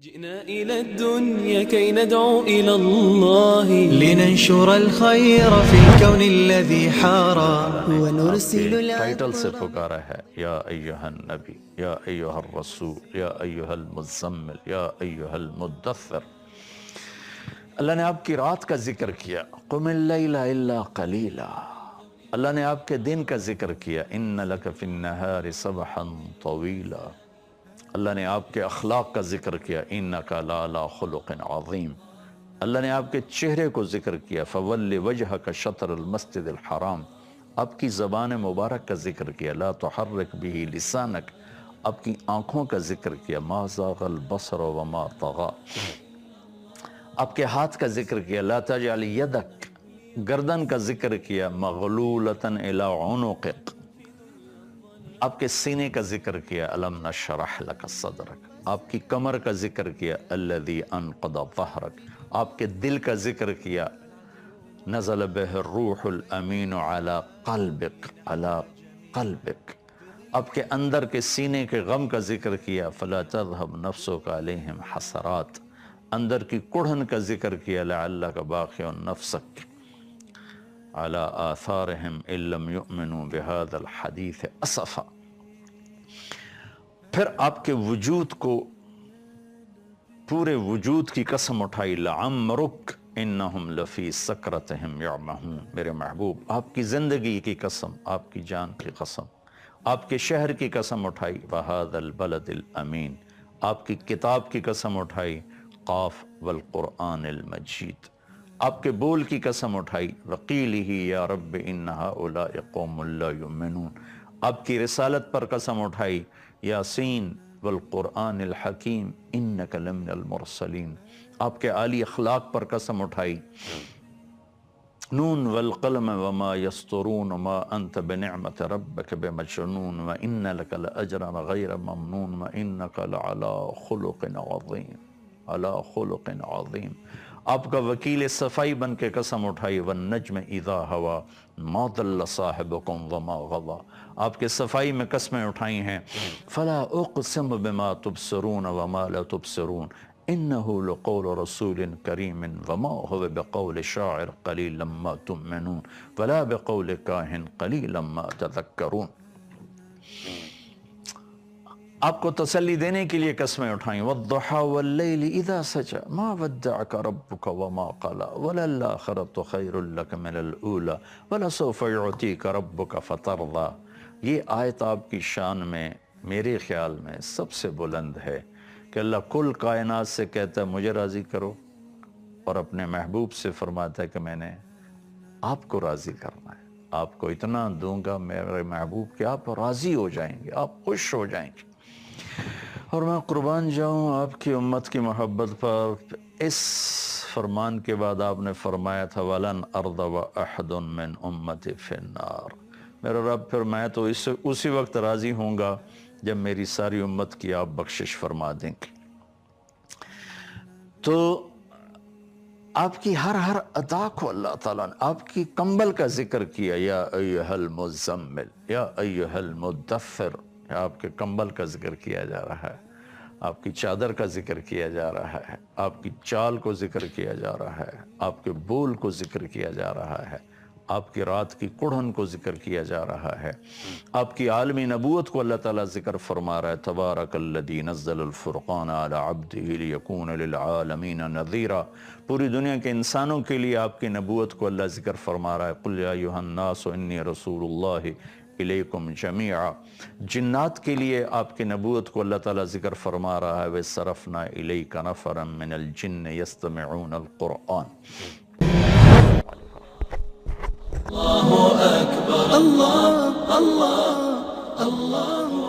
جئنا إلى الدنيا كي ندعو إلى الله لننشر الخير في الكون الذي حارى ونرسل ٹائٹل سے پکارا ہے یا ایہا النبی یا ایہا الرسول یا ایہا المزمل یا ایہا المدثر۔ اللہ نے آپ کی رات کا ذکر کیا، قم اللیل الا قلیلا۔ اللہ نے آپ کے دن کا ذکر کیا، ان لک فی النہار سبحا طویلا۔ اللہ نے آپ کے اخلاق کا ذکر کیا، انک لعلی خلق عظیم۔ اللہ نے آپ کے چہرے کو ذکر کیا، فول وجہک شطر المسجد الحرام۔ آپ کی زبان مبارک کا ذکر کیا، لا تحرک بہ لسانک۔ آپ کی آنکھوں کا ذکر کیا، ما زاغ البصر وما طغى۔ آپ کے ہاتھ کا ذکر کیا، لا تجعل یدک۔ گردن کا ذکر کیا، مغلولۃ الی عنقک۔ آپ کے سینے کا ذکر کیا، الم نشرح لک صدرک۔ آپ کی کمر کا ذکر کیا، الذی انقض ظہرک۔ آپ کے دل کا ذکر کیا، نزل بہ الروح الامین علی قلبک قلبک۔ آپ کے اندر کے سینے کے غم کا ذکر کیا، فلا تذهب نفسک علیہم حسرات۔ اندر کی کڑھن کا ذکر کیا، لعلک باخع نفسک علی آثارہم ان لم یؤمنوا بہذا الحدیث اسفا۔ پھر آپ کے وجود کو، پورے وجود کی قسم اٹھائی، لعمرک انہم لفی سکرتہم یعمہون۔ میرے محبوب، آپ کی زندگی کی قسم، آپ کی جان کی قسم، آپ کے شہر کی قسم اٹھائی، وہذا البلد الامین۔ آپ کی کتاب کی قسم اٹھائی، قاف والقرآن المجید۔ آپ کے بول کی قسم اٹھائی، وقیلہ یا رب ان ہؤلاء قوم لا یؤمنون۔ آپ کی رسالت پر قسم اٹھائی، یاسین والقرآن الحکیم انک لمن المرسلین۔ آپ کے عالی اخلاق پر قسم اٹھائی، نون والقلم وما یسطرون ما انت بنعمت ربک بمجنون وان لک لاجرا غیر ممنون وانک لعلی خلق عظیم علی خلق عظیم۔ آپ کا وکیل صفائی بن کے قسم اٹھائی، والنجم اذا ہوا ما ضل صاحبکم وما غوی۔ آپ کے صفائی میں قسمیں اٹھائی ہیں، فلا اقسم بما تبصرون وما لا تبصرون انہ لقول رسول کریم وما هو بقول شاعر قلیلا ما تؤمنون ولا بقول کاہن قلیلا ما تذکرون۔ آپ کو تسلی دینے کے لیے قسمیں اٹھائیں، والضحى واللیل اذا سجى ما ودعك ربك وما قلى وللآخرة خیر لك من الاولى ولسوف يعطيك ربك فترضى۔ یہ آیت آپ کی شان میں میرے خیال میں سب سے بلند ہے کہ اللہ کل کائنات سے کہتا ہے مجھے راضی کرو، اور اپنے محبوب سے فرماتا ہے کہ میں نے آپ کو راضی کرنا ہے، آپ کو اتنا دوں گا میرے محبوب کہ آپ راضی ہو جائیں گے، آپ خوش ہو جائیں گے۔ اور میں قربان جاؤں آپ کی امت کی محبت پر۔ اس فرمان کے بعد آپ نے فرمایا تھا وَلَنْ أَرْضَ وَأَحَدٌ مِّنْ أُمَّتِ فِي النَّارِ۔ میرا رب، پھر میں تو اسی وقت راضی ہوں گا جب میری ساری امت کی آپ بخشش فرما دیں گے۔ تو آپ کی ہر ادا کو اللہ تعالیٰ نے، آپ کی کمبل کا ذکر کیا، یا ایہا المزمل یا ایہا المدثر۔ آپ کے کمبل کا ذکر کیا جا رہا ہے، آپ کی چادر کا ذکر کیا جا رہا ہے، آپ کی چال کو ذکر کیا جا رہا ہے، آپ کے بول کو ذکر کیا جا رہا ہے، آپ کی رات کی کڑھن کو ذکر کیا جا رہا ہے، آپ کی عالمی نبوت کو اللہ تعالیٰ ذکر فرما رہا ہے، تبارک الذی نزل الفرقان علی عبدہ لیکون للعالمین نذیرا۔ پوری دنیا کے انسانوں کے لیے آپ کی نبوت کو اللہ ذکر فرما رہا ہے، قل یا ایھا الناس انی رسول اللہ الیکم جمیعا۔ جنات کے لیے آپ کی نبوت کو اللہ تعالیٰ ذکر فرما رہا ہے، وَصَرَفْنَا إِلَيْكَ نَفَرًا مِّنَ الْجِنِّ يَسْتَمِعُونَ الْقُرْآنَ۔ الله أكبر الله الله الله